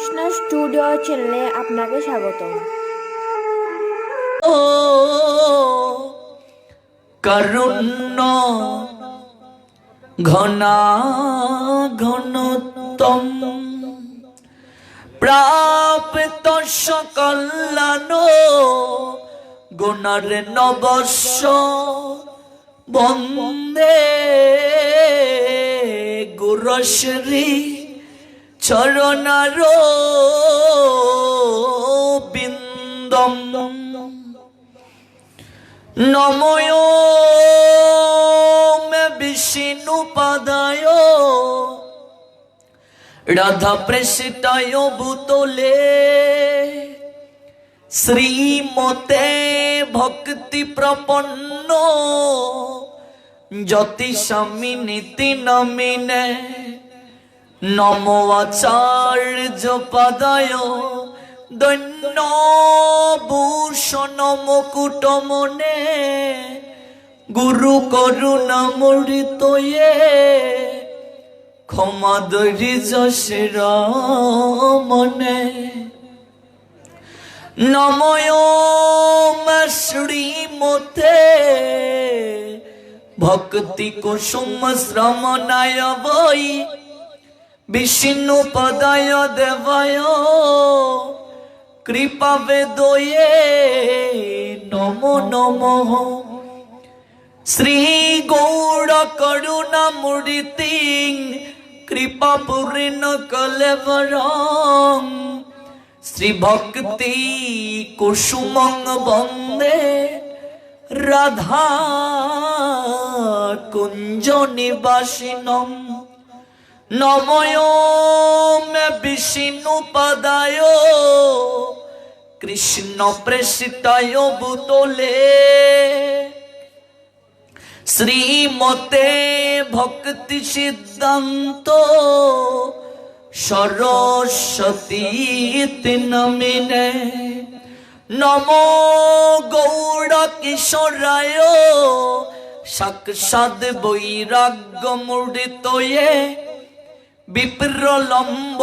Krishna studio চ্যানেলে আপনাকে স্বাগতম। কারুণ্য ঘনাঘনতম প্রাপ্ত সকল্যাণ গুণারে নবস্য বন্দে গুরুশ্রী চরণার বিন্দম নময় বিষ্ণু পাদায় রাধা প্রেষিতায় ভূতলে শ্রীমতে ভক্তি প্রপন্ন জ্যোতি স্বামী নীতি নমিনে নমো আচার্য পাদায় দৈন্য ভূষণ মুকুট মনে গুরু করুণা মূর্তয়ে ক্ষমা দরি যশের মনে নময় শ্রীমতে ভক্তি কুসুম শ্রমণায় বৈ বিষ্ণু পদায় দেবায় কৃপা বেদয়ে নমো নমঃ শ্রী গৌড় করুণা মূর্তি কৃপা পূর্ণ কলেবরং শ্রী ভক্তি কুসুমং বন্দে রাধা কুঞ্জ নিবাসিনম নময় বিষ্ণু পদায় কৃষ্ণ প্রেষিতায় ভূতলে শ্রীমতে ভক্তি সিদ্ধান্ত সরস্বতী নমিনে নমো গৌড় কিশোরায় সাক্ষাৎ বৈরাগ্য মূর্তয়ে বিপ্রলম্ব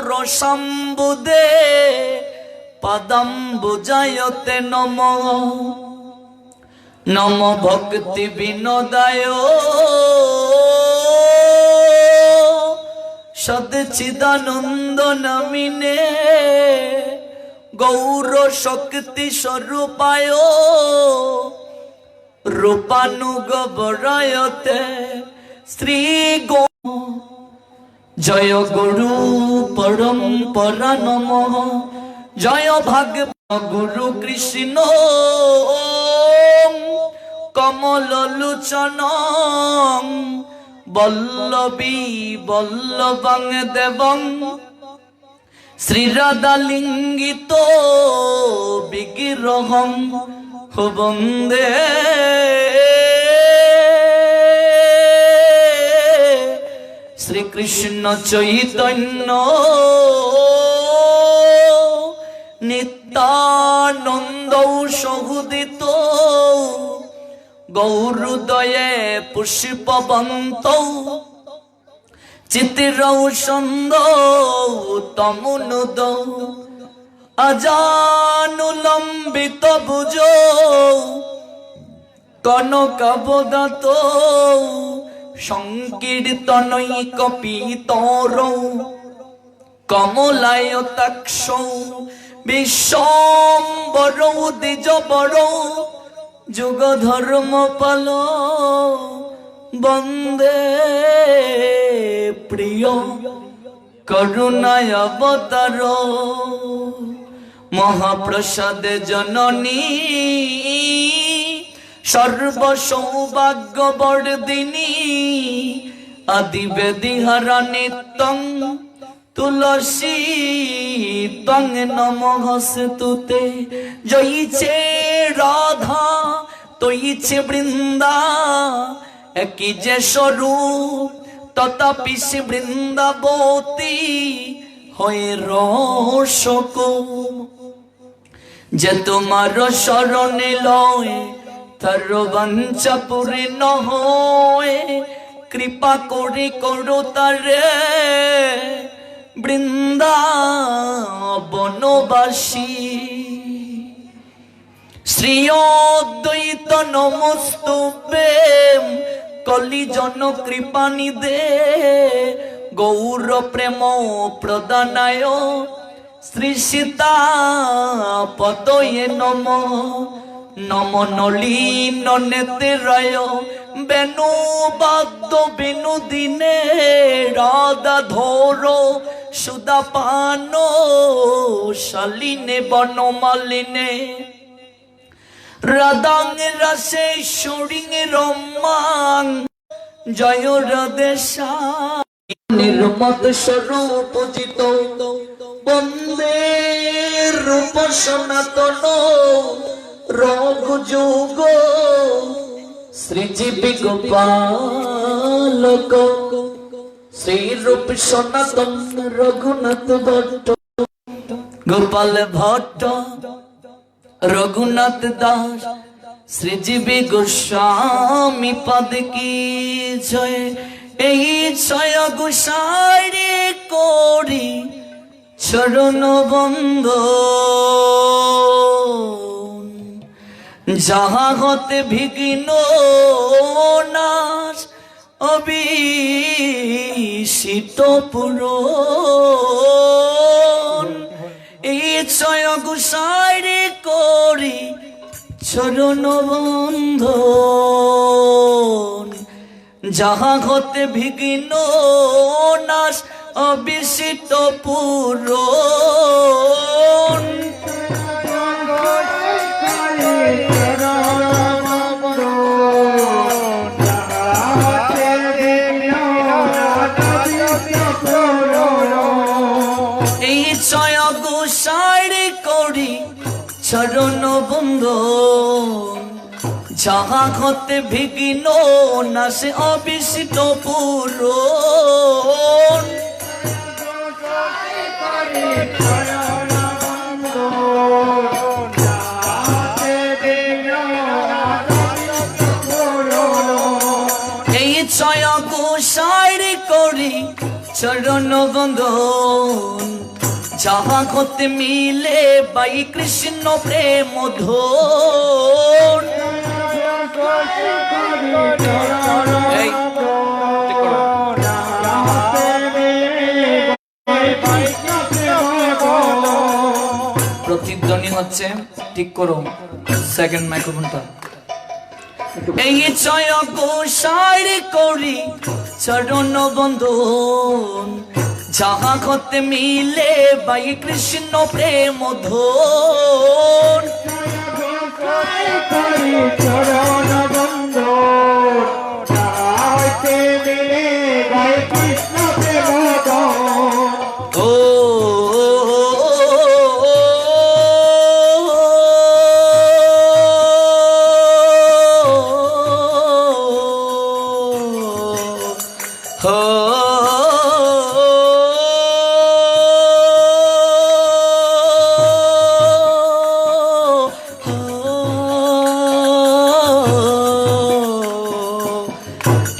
রসাম্বুদে পদম্বুজায়তে নমঃ নম ভক্তি বিনোদায় সদচিদানন্দ নামিনে গৌর শক্তি স্বরূপায় রূপানুগবরায়তে শ্রী গো জয় গুরু পরম্পরা নমঃ জয় ভাগবত গুরু কৃষ্ণ কমল লোচন বল্লভী বল্লভং দেবং শ্রীরাধা লিঙ্গিত বিগ্রহং বন্দে শ্রীকৃষ্ণ চৈতন্য নিত্যানন্দ সহুদিত গৌরুদয়ে পুষ্পবন্ত চিতিরৌষন্দ তমুনুদ অজানুলম্বিত ভুজ কনকাবদাত সংকীর্তনৈক পীতর কমলায়তাক্ষ বিশ্বম্বর দ্বিজবর যুগ ধর্ম পাল বন্দে প্রিয় করুণায় অবতার মহাপ্রসাদ জননী সর্ব সৌভাগ্য বর্দিনী আদিবেদিহারা নিত্যং তুলসী তং নমঃস্তুতে জয়িছে রাধা তৈছে বৃন্দা একই যে স্বরূপ তথাপি সে বৃন্দাবতী হয়ে রসক যে তোমার শরণে লয় তার বাঞ্ছা পূর্ণ হয় কৃপা করে করো তারে বৃন্দাবনবাসী শ্রী অদ্বৈত নমস্তুভ্যে কলি জন কৃপানিধে গৌর প্রেম প্রদানায় শ্রী সীতা পদয়ে নম নম নলিন নেত্রায় বেণু বাদ্য বিনোদিনে রাধা ধর সুদা পান শালিনে বনমালিনে রাধাং রাসেশ্বরী রম্যাং জয় রাধেশা নির্মত স্বরূপ পূজিত বন্দে রূপ সনাতন রঘুযোগ শ্রীজীবী গোপালক শ্রীরূপ সনাতন রঘুনাথ ভট্ট গোপাল ভট্ট রঘুনাথ দাস শ্রীজীবী গোস্বামী পদ কি জয় এই ছয় গোসাইরে করি চরণ বন্ধ যাহা হতে বিঘ্ন নাশ অবিসিত পুরন এই ছয় গোসাইরে করি চরণ বন্ধ যাহা হতে বিঘ্ন নাশ অবিসিত পুরন এই ছয় গোসাইরে করি চরণ বন্ধ যাহা হতে বিঘ্ন নাশে অবিসিত পুরন এই ছয় গোসাইরে করি চরণ বন্ধন যাহা হতে মিলে বাই কৃষ্ণ প্রেম ধন প্রতিধ্বনি হচ্ছে ঠিক করো সেকেন্ড মাইক্রোফোনটা এই ছয় গোসাইরে করি চরণ বন্ধন যাহা হতে মিলে বাই কৃষ্ণ প্রেম ধন ও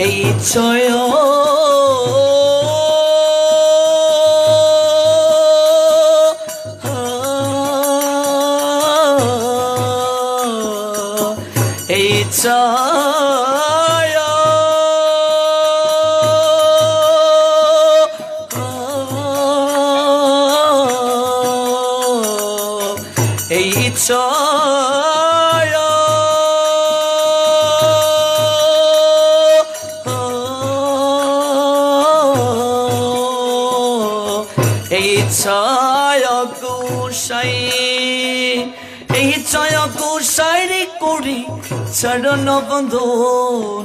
এই ছয় এই ছয় এই ছয় এই ছয় গোসাই এই ছয় গোসাইরে করি চরণ বন্ধন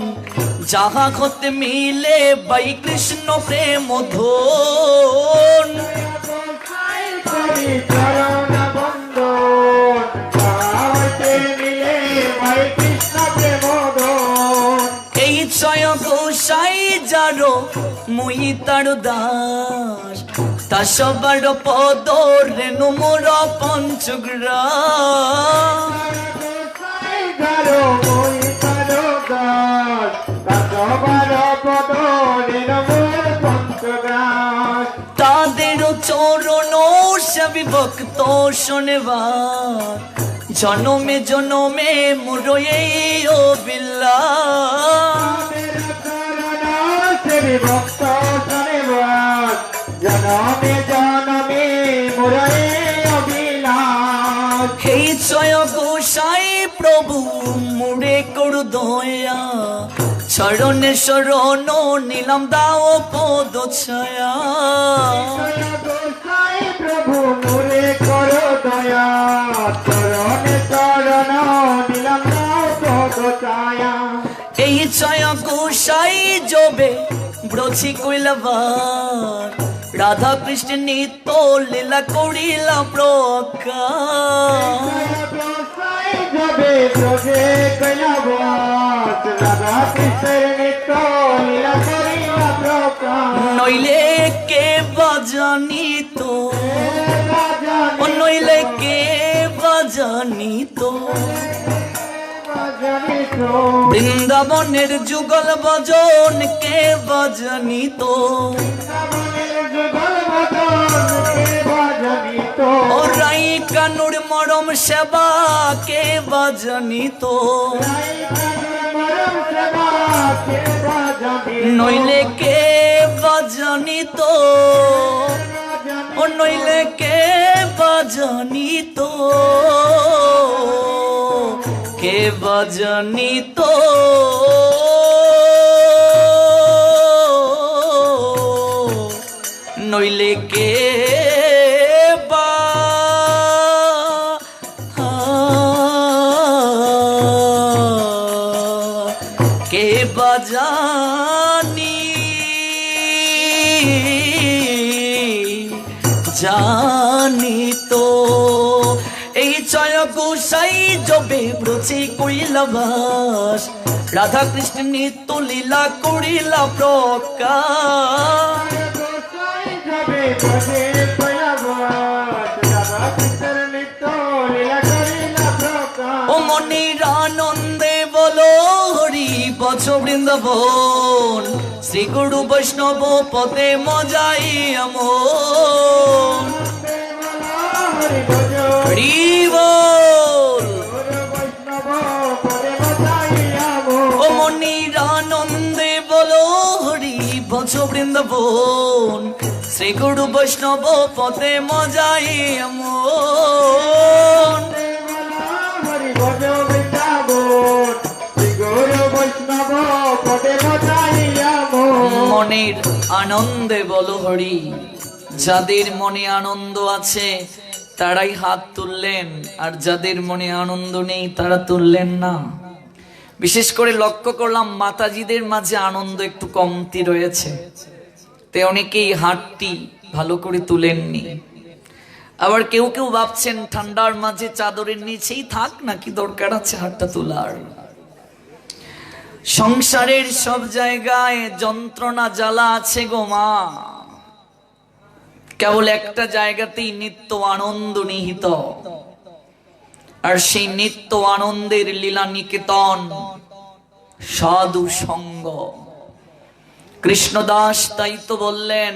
যাহা হতে মিলে বাই কৃষ্ণ প্রেম ধন এই ছয় গোসাই যারো মুই তার দাস তা সবার পদ রেণু মোর পঞ্চগ্রা তাদের চরণ সবি ভক্ত শোনেবার জনমে জনমে মোর এই অভিলাষ ভক্ত শোনেবার জনমে জনমে মোরে অভিলাষ। হে জয় গোসাই প্রভু মুড়ে করু দয়া চরণে শরণ নিলাম দাও পদ ছায়া। গোসাই প্রভু মোরে করো দয়া চরণে চরণ দিলাম পদ ছায়া। এই জয় গোসাই জবে ব্রছি কইলাবার রাধা কৃষ্ণ নিত্য লীলা করিলা প্রকাশ। গোসাই যাবে ব্রজে কৈলাবাস রাধা কৃষ্ণের নিত্য লীলা করিলা প্রকাশ। নইলে কে বাজানিত ও নইলে কে বাজানিত বৃন্দাবনের যুগল ভজন কে বাজানিত ও রাই কানুর মরম সেবা কে বাজানিত নইলে কে বাজানিত ও নইলে কে বাজানিত কে বাজানিত নইলে কে বা কে বাজানি জানিত। এই জয় গোসাই জবে ব্রজে কৈলাবাস রাধা কৃষ্ণ নিত্য লীলা করিলা প্রকাশ। ও মনির আনন্দে বলো হরি বছ বৃন্দাবন শ্রী গুরু বৈষ্ণব পদে মজাই আমন হরি বল। ও মনির আনন্দে বলো হরি বছ বৃন্দাবন শ্রী গুরু বৈষ্ণব পদে মজাই আমন মনের আনন্দে বলো হরি। যাদের মনে আনন্দ আছে তারাই হাত তুললেন আর যাদের মনে আনন্দ নেই তারা তুললেন না। বিশেষ করে লক্ষ্য করলাম মাতাজিদের মাঝে আনন্দ একটু কমতি রয়েছে, তে অনেকেই হাতটি ভালো করে তুলেননি। আবার কেউ কেউ ভাবছেন ঠান্ডার মাঝে চাদরের নিচেই থাক, নাকি দরকার আছে হাতটা তোলার। সংসারের সব জায়গায় যন্ত্রণা জ্বালা আছে গো মা, কেবল একটা জায়গাতেই নিত্য আনন্দ নিহিত, আর সেই নিত্য আনন্দের লীলা নিকেতন সাধু সঙ্গ। কৃষ্ণদাস তাই তো বললেন,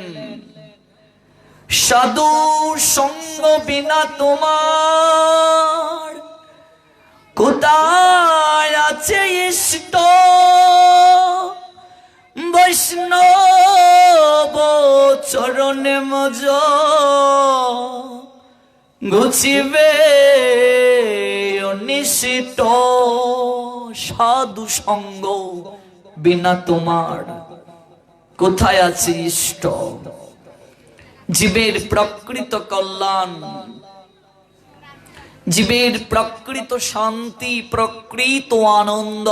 সাধু সঙ্গ বিনা তোমার কোথায় আছে ইষ্ট, বৈষ্ণব চরণে মজ ঘুচিবে অনিষ্ট। সাধু সঙ্গ বিনা তোমার কোথায় আছে ইষ্ট। জীবের প্রকৃত কল্যাণ, জীবের প্রকৃত শান্তি, প্রকৃত আনন্দ,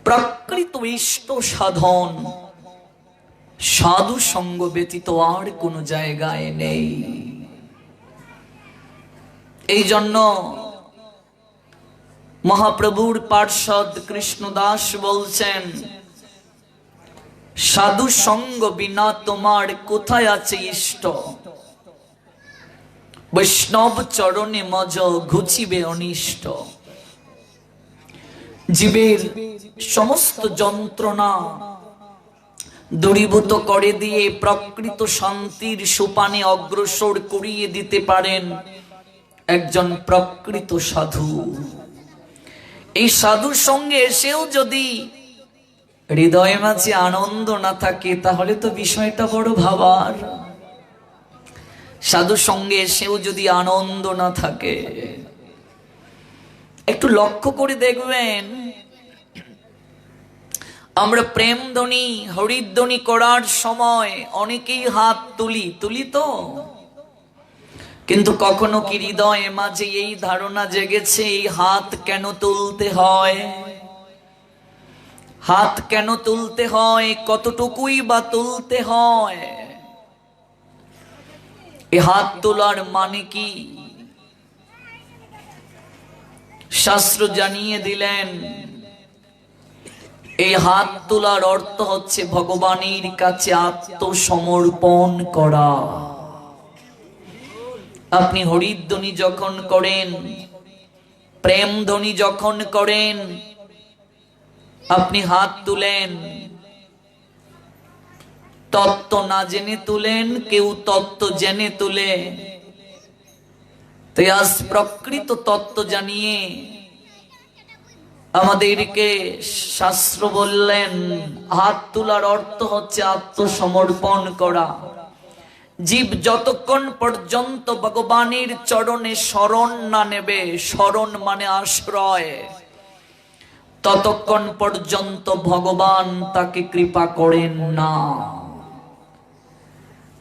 প্রকৃত ইষ্ট সাধন সাধু সঙ্গ ব্যতীত আর কোন জায়গায় নেই। এই জন্য মহাপ্রভুর পার্ষদ কৃষ্ণদাস বলছেন, সাধু সঙ্গ বিনা তোমার কোথায় আছে ইষ্ট, বৈষ্ণব চরণে মজ ঘুচিবে অনিষ্ট। জীবের সমস্ত যন্ত্রণা দূরীভূত করে দিয়ে প্রকৃত শান্তির সোপানে অগ্রসর করিয়ে দিতে পারেন একজন প্রকৃত সাধু। এই সাধুর সঙ্গে এসেও যদি হৃদয়ে মাঝে আনন্দ না থাকে তাহলে তো বিষয়টা বড় ভাবার। সাধুর সঙ্গে এসেও যদি আনন্দ না থাকে, একটু লক্ষ্য করে দেখবেন, আমরা প্রেম ধ্বনি হরিধ্বনি করার সময় অনেকেই হাত তুলি তো, কিন্তু কখনো কি হৃদয়ে মাঝে এই ধারণা জেগেছে এই হাত কেন তুলতে হয়? হাত কেন তুলতে হয়? কতটুকুই বা তুলতে হয়? এই হাত তোলার মানে কি? শাস্ত্র জানিয়ে দিলেন, এই হাত তোলার অর্থ হচ্ছে ভগবানের কাছে আত্মসমর্পণ করা। আপনি হরিধ্বনি যখন করেন, প্রেম ধ্বনি যখন করেন, আপনি হাত তুলেন, তত্ত্ব না জেনে তুলেন, কেউ তত্ত্ব জেনে তুলে। তাই আজ প্রকৃত তত্ত্ব জানিয়ে আমাদেরকে শাস্ত্র বললেন হাত তোলার অর্থ হচ্ছে আত্মসমর্পণ করা। জীব যতক্ষণ পর্যন্ত ভগবানের চরণে শরণ না নেবে, শরণ মানে আশ্রয়, ততক্ষণ পর্যন্ত ভগবান তাকে কৃপা করেন না।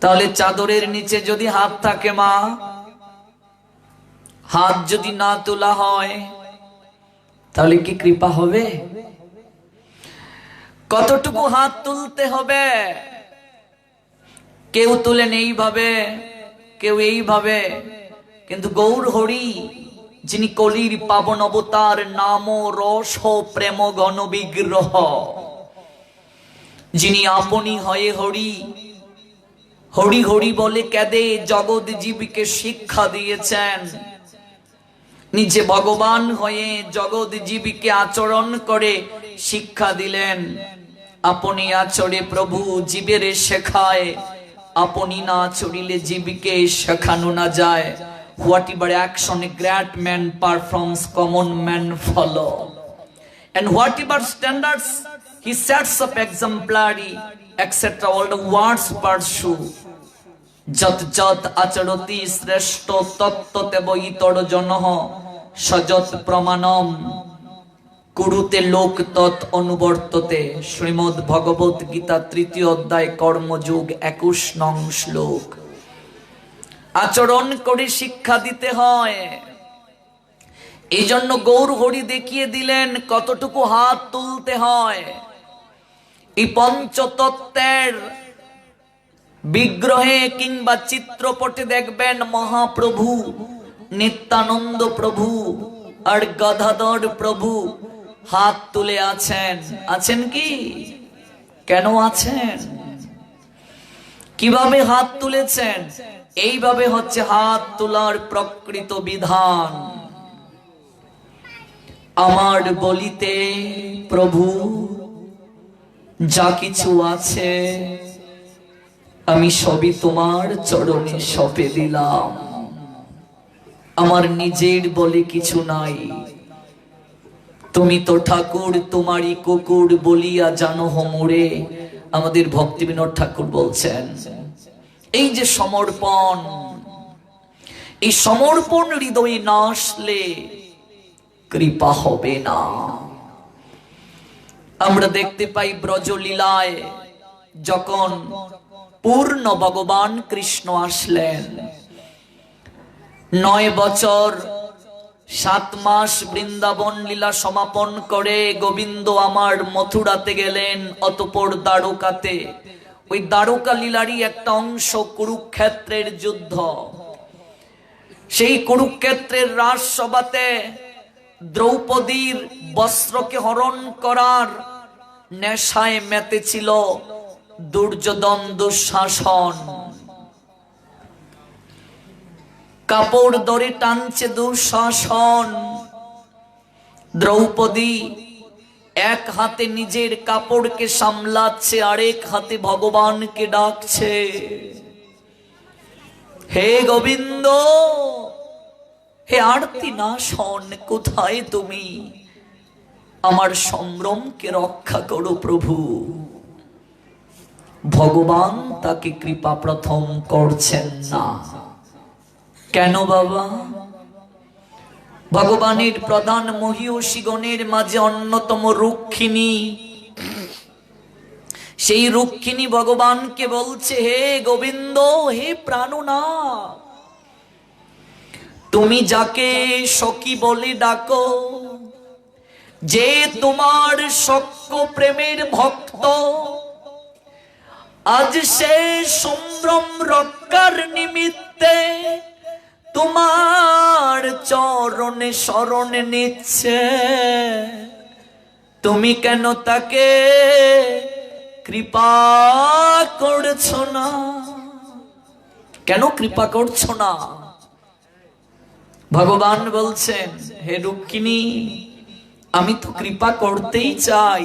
তাহলে চাদরের নিচে যদি হাত থাকে মা, হাত যদি না তোলা হয় তাহলে কি কৃপা হবে? কতটুকু হাত তুলতে হবে? কেউ তুলেন এইভাবে, কেউ এইভাবে, কিন্তু গৌর হরি যিনি কলির পাবন অবতার, নাম রস প্রেম গণ বিগ্রহ, যিনি আপনি হয়ে হরি, হরি হরি বলে কেঁদে জগৎ জীবকে শিক্ষা দিয়েছেন, নিজে ভগবান হয়ে জগৎ জীবকে আচরণ করে শিক্ষা দিলেন। আপনি আচরে প্রভু জীবের শেখায়, আপনি না চলিলে জীবকে শেখানো না যায়। Whatever action a great man performs, common men follow. And whatever standards he sets up exemplary, etc. all the words pursue. যত যত আচরতি শ্রেষ্ঠ তত্ত্বতে বইতর জনঃ সযত প্রমাণম কুরুতে লোক তৎ অনুবর্ততে। শ্রীমদ্ ভগবত গীতা 3য় অধ্যায় কর্মযোগ 21 নং শ্লোক। আচরণ করে শিক্ষা দিতে হয়। এই জন্য গৌর হরি দেখিয়ে দিলেন কতটুকু হাত তুলতে হয়। এই পঞ্চতত্ত্বের বিগ্রহে কিংবা চিত্রপটে দেখবেন মহাপ্রভু, নিত্যানন্দ প্রভু আর গদাধর প্রভু হাত তুলে আছেন। আছেন কি? কেন আছেন? কিভাবে হাত তুলেছেন? এইভাবে হচ্ছে হাত তোলার প্রকৃত বিধান। আমার বলিতে প্রভু যা কিছু আছে আমি সবই তোমার চরণে সঁপে দিলাম। আমার নিজের বলে কিছু নাই, তুমি তো ঠাকুর তোমারই কুকুর বলিয়া জানো মোরে। আমাদের ভক্তি বিনোদ ঠাকুর বলছেন এই যে সমর্পণ, এই সমর্পণ হৃদয়ে না আসলে কৃপা হবে না। আমরা দেখতে পাই ব্রজলীলায় যখন পূর্ণ ভগবান কৃষ্ণ আসলেন, 9 বছর 7 মাস বৃন্দাবন লীলা সমাপন করে গোবিন্দ আমার মথুরাতে গেলেন, অতঃপর দ্বারকাতে। ওই দ্বারকা লীলারই একটা অংশ কুরুক্ষেত্রের যুদ্ধ। সেই কুরুক্ষেত্রের রাজসভাতে দ্রৌপদীর বস্ত্রকে হরণ করার নেশায় মেতেছিল দুর্যোধন দুঃশাসন। কাপড় ধরে টানছে দুঃশাসন। দ্রৌপদী এক হাতে নিজের কাপড়কে সামলাচ্ছে, আরেক হাতে ভগবানকে ডাকছে, হে গোবিন্দ, হে আরতি নাশন, কোথায় তুমি? আমার সম্ভ্রমকে রক্ষা করো প্রভু। ভগবান তাকে কৃপা প্রথম করছেন না। কেন বাবা? ভগবানের প্রধান মহিষীগণের মাঝে অন্যতম রুক্মিণী, সেই রুক্মিণী ভগবানকে বলছে, হে গোবিন্দ, হে প্রাণনাথ, তুমি যাকে সখী বলে ডাকো, যে তোমার সখ্য প্রেমের ভক্ত, আজ সে সম্ভ্রম রক্ষার নিমিত্তে তোমার চরণে শরণ নিচ্ছে, তুমি কেন তাকে কৃপা করছো না? কেন কৃপা করছো না? ভগবান বলছেন, হে রুক্মিণী, আমি তো কৃপা করতেই চাই,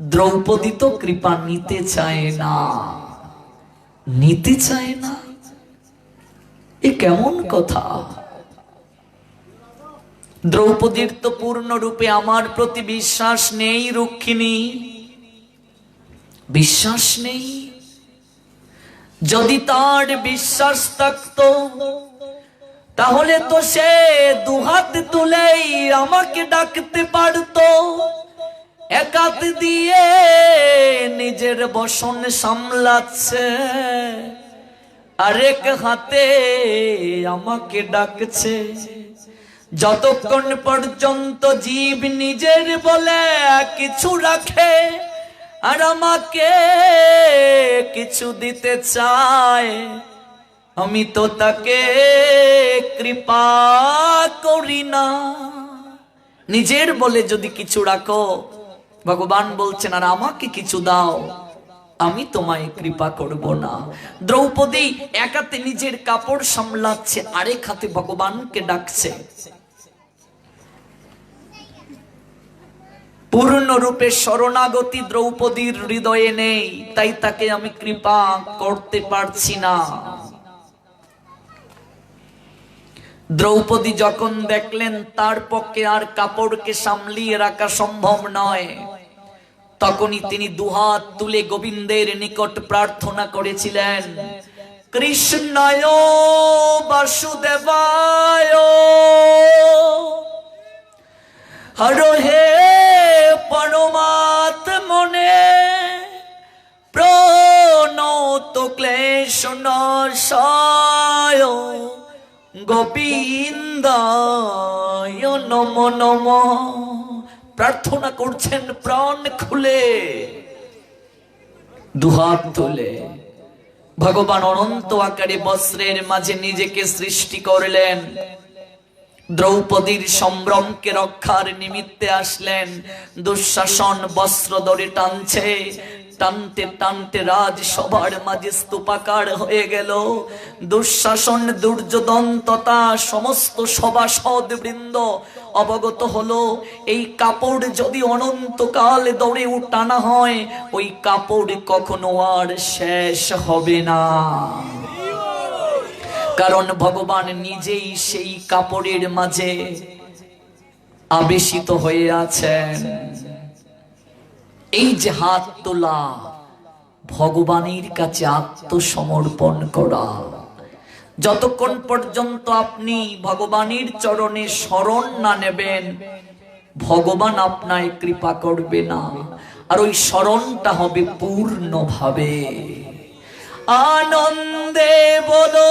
দ্রৌপদী তো কৃপা নিতে চায় না। নিতে চায় না? এ কেমন কথা? দ্রৌপদীর তো পূর্ণরূপে আমার প্রতি বিশ্বাস নেই রুক্মিণী, বিশ্বাস নেই। যদি তার বিশ্বাস থাকতো তাহলে তো সে দুহাত তুলেই আমাকে ডাকতে পারতো, এক হাত দিয়ে নিজের বসন সামলাচ্ছে, আরেক হাতে আমাকে ডাকছে। যতক্ষণ পর্যন্ত জীব নিজের বলে কিছু রাখে আর আমাকে কিছু দিতে চায়, আমি তো তাকে কৃপা করি না। নিজের বলে যদি কিছু রাখো, ভগবান বলছেন, আর আমাকে কিছু দাও, আমি তোমায় কৃপা করব না। দ্রৌপদী এক হাতে নিজের কাপড় সামলাচ্ছে, আরেক হাতে ভগবানকে ডাকছে। পূর্ণরূপে শরণাগতি দ্রৌপদীর হৃদয়ে নেই, তাই তাকে আমি কৃপা করতে পারছি না। দ্রৌপদী যখন দেখলেন তার পক্ষে আর কাপড়কে সামলিয়ে রাখা সম্ভব নয়, তখনই তিনি দুহাত তুলে গোবিন্দের নিকট প্রার্থনা করেছিলেন, কৃষ্ণায় বাসুদেবায় হর হে পরমাত্মনে প্রণত ক্লেশ নাশায় গোবিন্দায় নমো নমঃ। প্রার্থনা করছেন প্রাণ খুলে, দুহাত তুলে। ভগবান অনন্ত আকারে বস্ত্রের মাঝে নিজেকে সৃষ্টি করলেন, দ্রৌপদীর সম্ভ্রমকে রক্ষার নিমিত্তে আসলেন। দুঃশাসন বস্ত্র ধরে টানছে, টানতে টানতে রাজ সবার মাঝে স্তূপাকার হয়ে গেল। দুঃশাসন, দুর্যোধন তথা সমস্ত সভাসদ বৃন্দ অবগত হলো, এই কাপড় যদি অনন্তকাল দৌড়ে টানা হয়, ওই কাপড় কখনো আর শেষ হবে না। কারণ ভগবান নিজেই সেই কাপড়ের মাঝে আবেশিত হয়ে আছেন। এই যে হাত তোলা, ভগবানের কাছে আত্মসমর্পণ করা। যতক্ষণ পর্যন্ত আপনি ভগবানের চরণে শরণ না নেবেন, ভগবান আপনায় কৃপা করবে না। আর ওই শরণটা হবে পূর্ণভাবে। আনন্দে বলো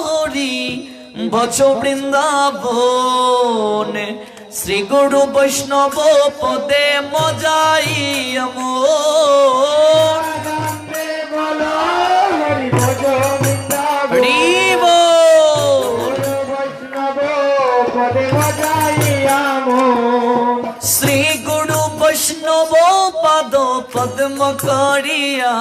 হরি ভজ বৃন্দাবন, শ্রী গুরু বৈষ্ণব পদে মজাই আমোর। আনন্দে বলো হরি ভজ বৃন্দাবন, গুরু বৈষ্ণব পদে মজাই আমোর। শ্রী গুরু বৈষ্ণব পদ পদ্ম করিয়া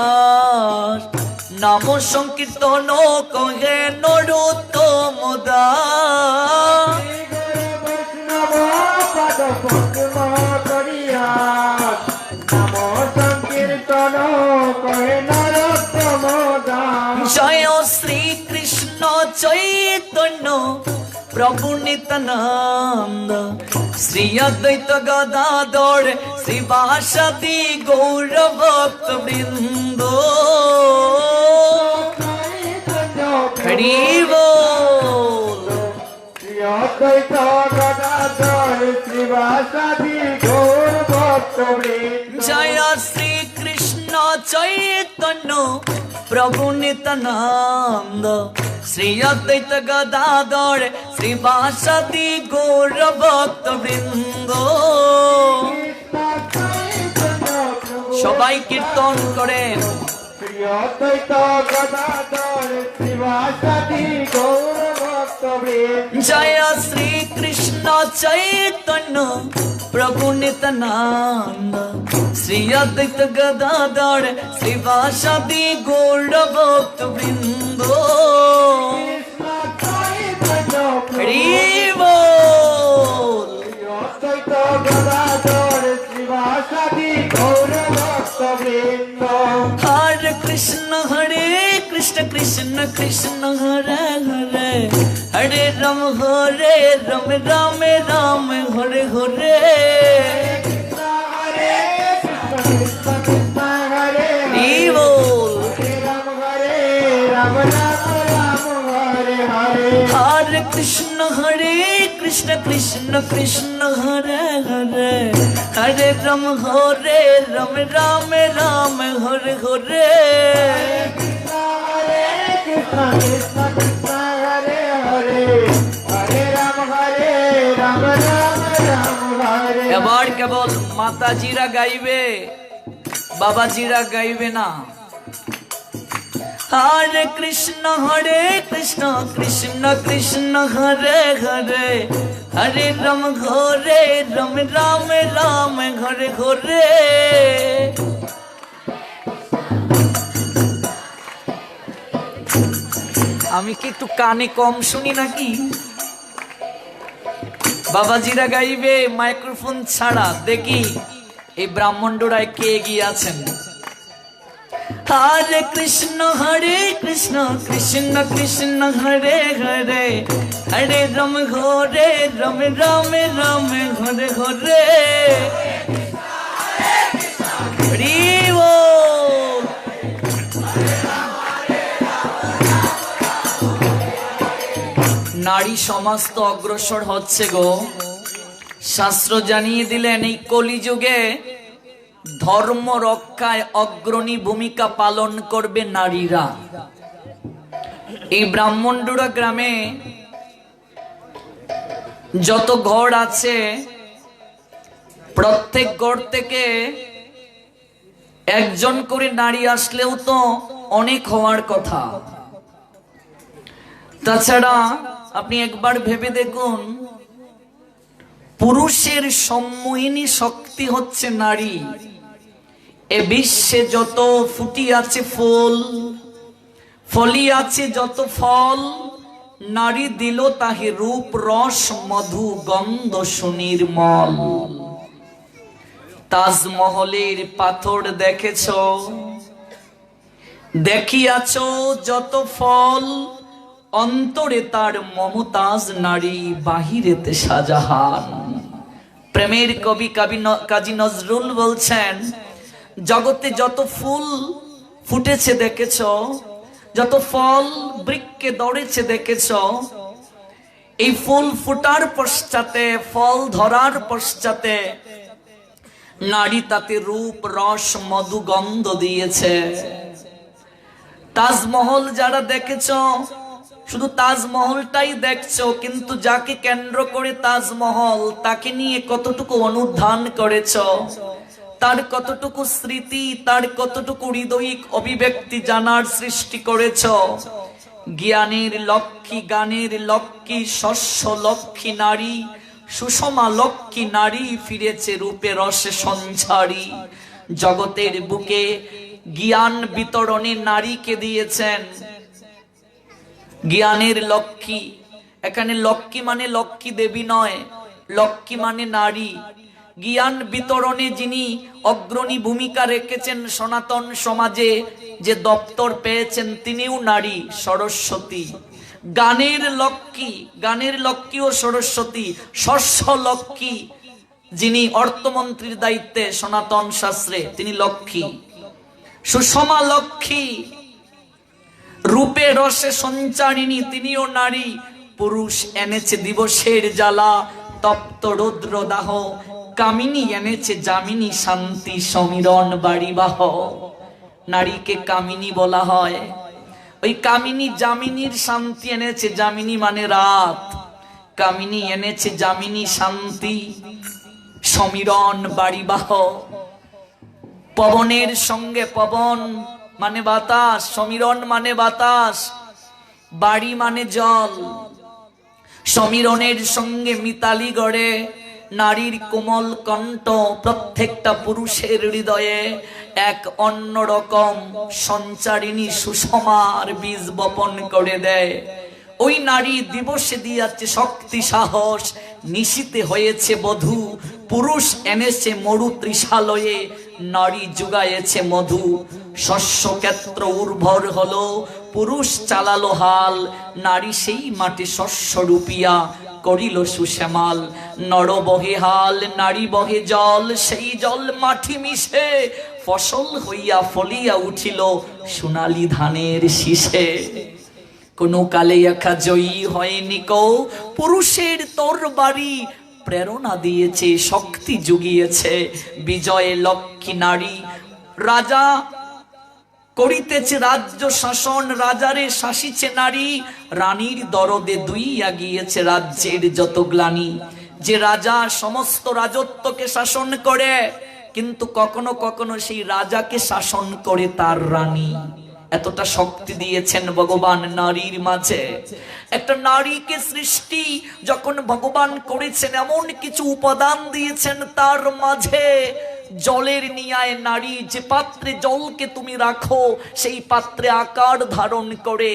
নাম সংকীর্তন কহে নরোত্তম দাস। গুরু বৈষ্ণব পদ পদ্ম করিয়া জয় শ্রীকৃষ্ণ চৈতন্য প্রভু নিত্যানন্দ, শ্রী অদ্বৈত গদাধর শ্রীবাসাদি গৌর ভক্ত বৃন্দ। হরি বল। শ্রী অদ্বৈত গদাধর শ্রীবাসাদি গৌর ভক্তবৃন্দ। জয় শ্রীকৃষ্ণ চৈতন্য প্রভু নিত্যানন্দ, শ্রী অদ্বৈত গদাধর শ্রীবাসাদি গৌর ভক্ত বৃন্দ। সবাই কীর্তন করেন। শ্রী অদ্বৈত গদাধর শ্রীবাসাদি গৌর ভক্তবৃন্দ। জয় শ্রীকৃষ্ণ চৈতন্য প্রভু নিত্যানন্দ, শ্রী অদ্বৈত গদাধর শ্রীবাসাদি গৌর ভক্ত বৃন্দ। হরি বল। শ্রী অদ্বৈত গদাধর শ্রীবাসাদি গৌর ভক্তবৃন্দ। হরে কৃষ্ণ কৃষ্ণ কৃষ্ণ হরে হরে, হরে রাম রাম রাম হরে হরে। হরে কৃষ্ণ কৃষ্ণ কৃষ্ণ হরে হরি বল। রাম হরে রাম রাম রাম হরে হরে। হরে কৃষ্ণ কৃষ্ণ কৃষ্ণ হরে হরে, হরে রাম রাম রাম হরে হরে। হরে কৃষ্ণ কৃষ্ণ কৃষ্ণ হরে হরে, হরে রাম রাম রাম হরে। এবার কেবল মাতাজিরা গাইবে, বাবাজিরা গাইবে না। হরে কৃষ্ণ কৃষ্ণ কৃষ্ণ হরে হরে, হরে রাম রাম রাম হরে হরে। আমি কি একটু কানে কম শুনি নাকি? বাবাজিরা গাইবে মাইক্রোফোন ছাড়া। দেখি এই ব্রাহ্মণডোরায় কে এগিয়ে আছেন। হরে কৃষ্ণ কৃষ্ণ কৃষ্ণ হরে হরে, হরে রাম রাম রাম হরে হরে। হরি বল। নারী সমাজ তো অগ্রসর হচ্ছে গো। শাস্ত্র জানিয়ে দিলেন এই কলিযুগে ধর্ম রক্ষায় অগ্রণী ভূমিকা পালন করবে নারীরা। এই ব্রাহ্মণডোরা গ্রামে যত ঘর আছে, প্রত্যেক ঘর থেকে একজন করে নারী আসলেও তো অনেক হওয়ার কথা। তাছাড়া আপনি একবার ভেবে দেখুন, পুরুষের সম্মোহিনী শক্তি হচ্ছে নারী। এ বিশ্বে যত ফুটি আছে ফুল, ফলি আছে যত ফল, নারী দিল তাহে রূপ রস মধু গন্ধ সুনির্মল। তাজমহলের পাথর দেখেছ, দেখিয়াছ যত ফল, অন্তরে তার মমতাজ নারী, বাহিরেতে শাহজাহান। প্রেমের কবি কাজী নজরুল বলছেন, জগতে যত ফুল ফুটেছে দেখেছ, যত ফল বৃক্ষে দৌড়েছে দেখেছ, এই ফুল ফুটার পশ্চাতে, ফল ধরার পশ্চাতে নারী তাতে রূপ রস মধু গন্ধ দিয়েছে। তাজমহল যারা দেখেছ, শুধু তাজমহলটাই দেখছো, কিন্তু যাকে কেন্দ্র করে তাজমহল, তাকে নিয়ে কতটুকু অনুধান করেছ, তার কতটুকু স্মৃতি, তার কতটুকু হৃদয়িক অভিব্যক্তি জানার সৃষ্টি করেছ। জ্ঞানের লক্ষ্মী, গানের লক্ষ্মী, শস্য লক্ষ্মী নারী, সুষমা লক্ষ্মী নারী, ফিরেছে রূপে রসে সঞ্চারী। জগতের বুকে জ্ঞান বিতরণে নারীকে দিয়েছেন। জ্ঞানের লক্ষ্মী, এখানে লক্ষ্মী মানে লক্ষ্মী দেবী নয়, লক্ষ্মী মানে নারী। জ্ঞান বিতরণে যিনি অগ্রণী ভূমিকা রেখেছেন সনাতন সমাজে, যে দপ্তর পেয়েছেন তিনিও নারী, সরস্বতী। গানের লক্ষ্মী ও সরস্বতী, শস্য লক্ষ্মী যিনি অর্থমন্ত্রীর দায়িত্বে সনাতন শাস্ত্রে, তিনি লক্ষ্মী। সুষমা লক্ষ্মী, রূপে রসে সঞ্চারিণী, তিনিও নারী। পুরুষ এনেছে দিবসের জ্বালা, তপ্ত রৌদ্র দাহ, কামিনী এনেছে যামিনী শান্তি, সমীরণ বাড়িবাহ। নারীকে কামিনী বলা হয়। ওই কামিনী যামিনীর শান্তি এনেছে, যামিনী মানে রাত, কামিনী এনেছে যামিনী শান্তি, সমীরণ বাড়িবাহ। পবনের সঙ্গে, পবন মানে বাতাস, সমীরণ মানে বাতাস, বাড়ি মানে জল। সমীরণের সঙ্গে মিতালি গড়ে নারীর কোমল কণ্ঠ প্রত্যেকটা পুরুষের হৃদয়ে এক অন্যরকম সঞ্চারিণী সুষমার বীজ বপন করে দেয়। ওই নারী দিবসে দিয়াছে শক্তি সাহস, নিশীতে হয়েছে বধূ, পুরুষ এনেছে মরু ত্রিশালয়ে, নারী যুগায়েছে মধু। শস্যক্ষেত্র উর্বর হলো, পুরুষ চালালো হাল, নারী সেই মাটি শস্য রূপিয়া করিল সুশ্যামাল। নর বহে হাল, নারী বহে জল, সেই জল মাটি মিশে ফসল হইয়া ফলিয়া উঠিল সোনালী ধানের শীষে। কোন কালে একা জয়ী হয়নি কো, পুরুষের তরবারি প্রেরণা দিয়েছে, শক্তি জুগিয়েছে বিজয়ে লক্ষ্মী নারী। রাজা করিতেছে রাজ্য শাসন, রাজারে শাসিছে নারী, রানীর দরদে দুইয়া গিয়েছে রাজ্যের যত গ্লানি। যে রাজা সমস্ত রাজত্বকে শাসন করে, কিন্তু কখনো কখনো সেই রাজাকে শাসন করে তার রানী। এতটা শক্তি দিয়েছেন ভগবান নারীর মাঝে। একটা নারীকে সৃষ্টি যখন ভগবান করেছেন, এমন কিছু উপাদান দিয়েছেন তার মাঝে। জলের নিয়ায় নারী, যে পাত্রে জলকে তুমি রাখো সেই পাত্রে আকার ধারণ করে।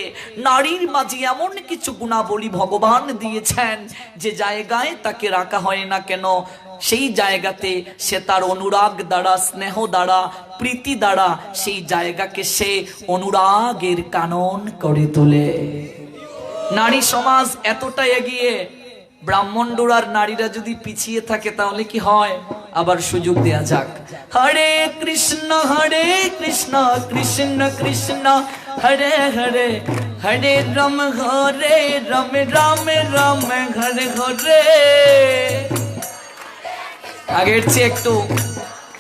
নারীর মাঝে এমন কিছু গুণাবলী ভগবান দিয়েছেন, যে জায়গায় তাকে রাখা হয় না কেন, সেই জায়গাতে সে তার অনুরাগ দ্বারা, স্নেহ দ্বারা, প্রীতি দ্বারা সেই জায়গাকে সে অনুরাগের কানন করে তোলে। নারী সমাজ এতটা এগিয়ে, ব্রাহ্মণডোরার নারীরা যদি পিছিয়ে থাকে তাহলে কি হয়? আবার সুযোগ দেয়া যাক। হরে কৃষ্ণ কৃষ্ণ কৃষ্ণ হরে হরে, হরে রাম হরে রাম, রাম রাম হরে হরে। আগের চেয়ে একটু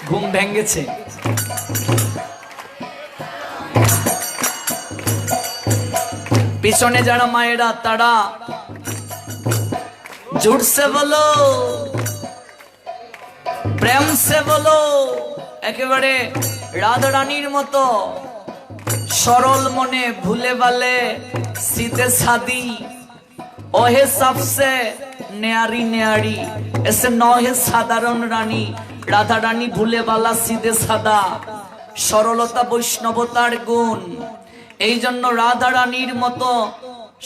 ঘুম ভেঙেছে। পিছনে যারা মায়েরা, তারা জোর সে বলো, প্রেম সে বলো, একেবারে রাধা রানীর মতো সরল মনে, ভুলে বালে सीधे सादी, ओहे सबसे न्यारी न्यारी, ऐसे नौ है साधारण रानी। राधा रानी भूले वाला सीधे सादा, सरलता বৈষ্ণবতার গুণ। এই জন্য রাধা রানীর মতো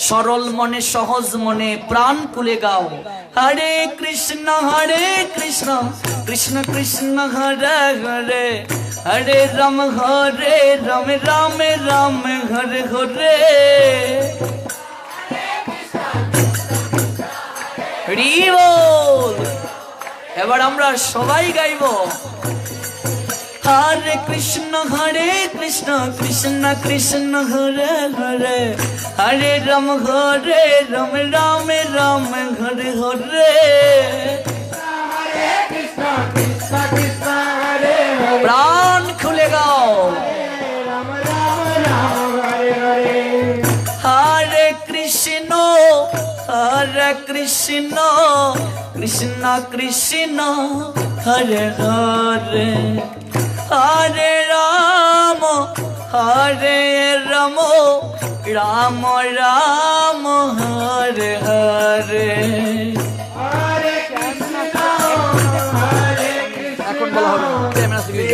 সরল মনে, সহজ মনে, প্রাণ খুলে গাও হরে কৃষ্ণ কৃষ্ণ কৃষ্ণ হরে হরে, হরে রাম রাম রাম হরে হরে। হরি বল। এবার আমরা সবাই গাইব हरे कृष्ण कृष्ण कृष्ण हरे हरे, हरे राम राम राम हरे हरे। प्राण खुलेगा राम राम राम हरे हरे, हरे कृष्ण कृष्ण कृष्ण हरे हरे, हरे राम राम राम राम हरे हरे। हरे कृष्ण এখন বলা হবে না, ক্যামেরা থেকে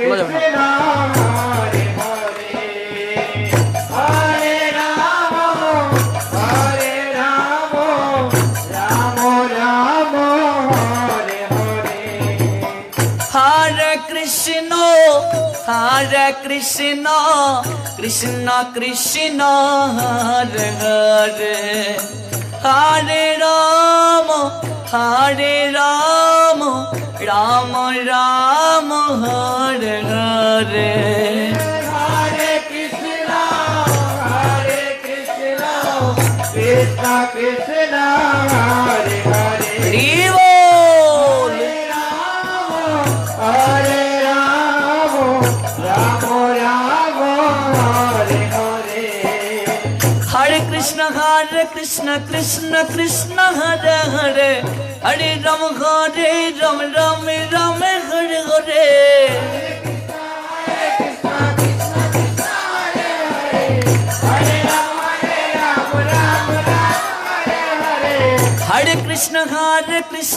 বলা যাবে না। हरे हरे, हरे राम राम राम हरे हरे, हरे Krishna Hare Krishna, Krishna Krishna, Hare Hare, Hare Rama, Hare Rama, Rama Rama, Hare Hare. Hare Krishna, Krishna Krishna, Hare Hare. Hare Bol. Hare Rama, Rama Rama, Hare Hare. Hare Krishna, Krishna Krishna, Hare Hare, Hare Rama, Rama Rama, Hare Hare. Hare Krishna,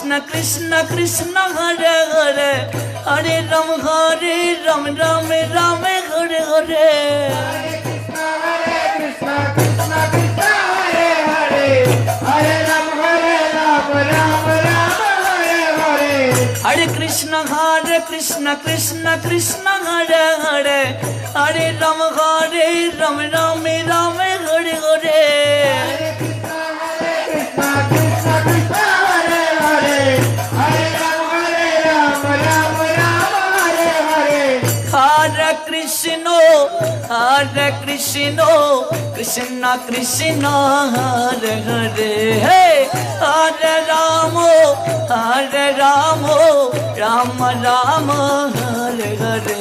Krishna Krishna, Hare Hare, Hare Rama, Rama Rama, Hare Hare. Hare Krishna, Krishna Krishna, Hare Hare, Hare Rama, Rama Rama, Hare Hare. Hare Krishna, Krishna Krishna, Hare Hare, hey, Hare Rama, Rama Rama, Hare Hare.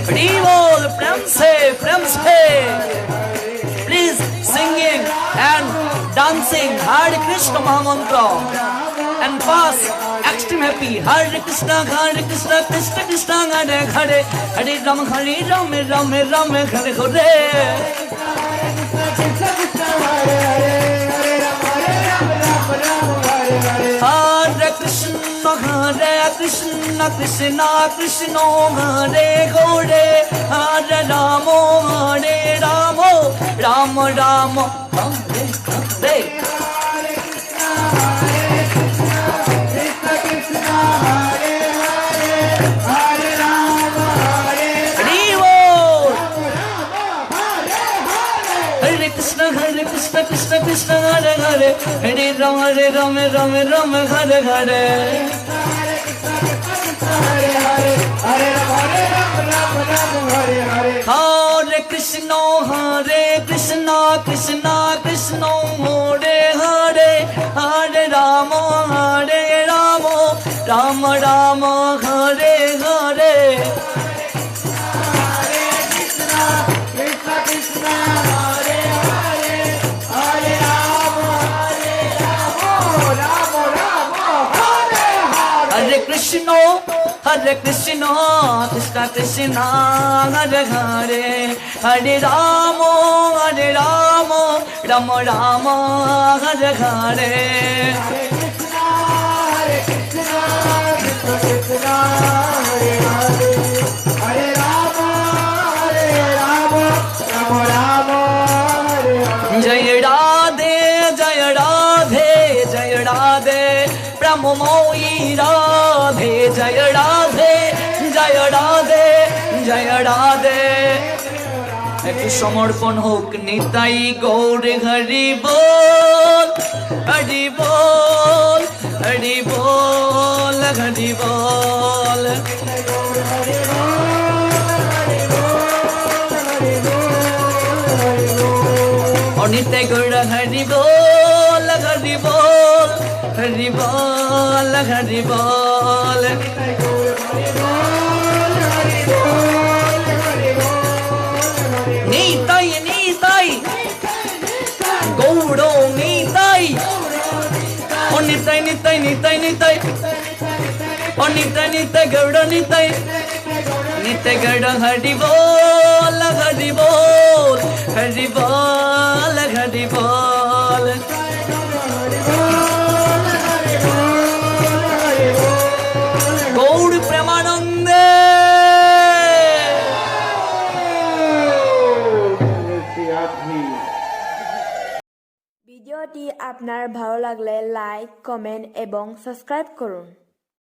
Hare Bol, prem se, please singing and dancing Hare Krishna Mahamantra and pass extreme happy. Hare Krishna, Krishna Krishna, Hare Hare, Hare Rama, Rama Rama, Hare Hare. Hare Krishna, Krishna Krishna, Hare Hare, Hare Rama, Rama Rama, Hare Hare. Krishna Krishna, Hare Hare, Hare Rama, Rama Rama, Hare Hare. Hare Krishna, Krishna Krishna, Hare Hare, Hare Rama, Rama Rama, Hare Hare. Hare Krishna, Krishna Krishna, Hare Hare, Hare Rama, Rama Rama, Hare Hare. Jai Radhe, Jai Radhe, Jai Radhe, Brahmoyi Radhe, Jai Radhe, Jai Radhe, Jai Radhe. একটু সমর্পণ হোক নিতাই গৌর হরি বল, হরি বল, হরি বল, হরি বল। নিতাই গৌর হরি বল, হরি বল, হরি বল, হরি বল। নিতাই নিতাই গৌর নিতাই, ও নিতাই নিতাই নিতাই নিতাই, ও নিতাই নিতাই গৌর নিতাই, নিতাই গৌর হরি বল, হরি বল, হরি বল, হরি বল। গৌর প্রেমানন্দে। ভিডিওটি আপনার ভালো লাগলে like, comment এবং subscribe করুন।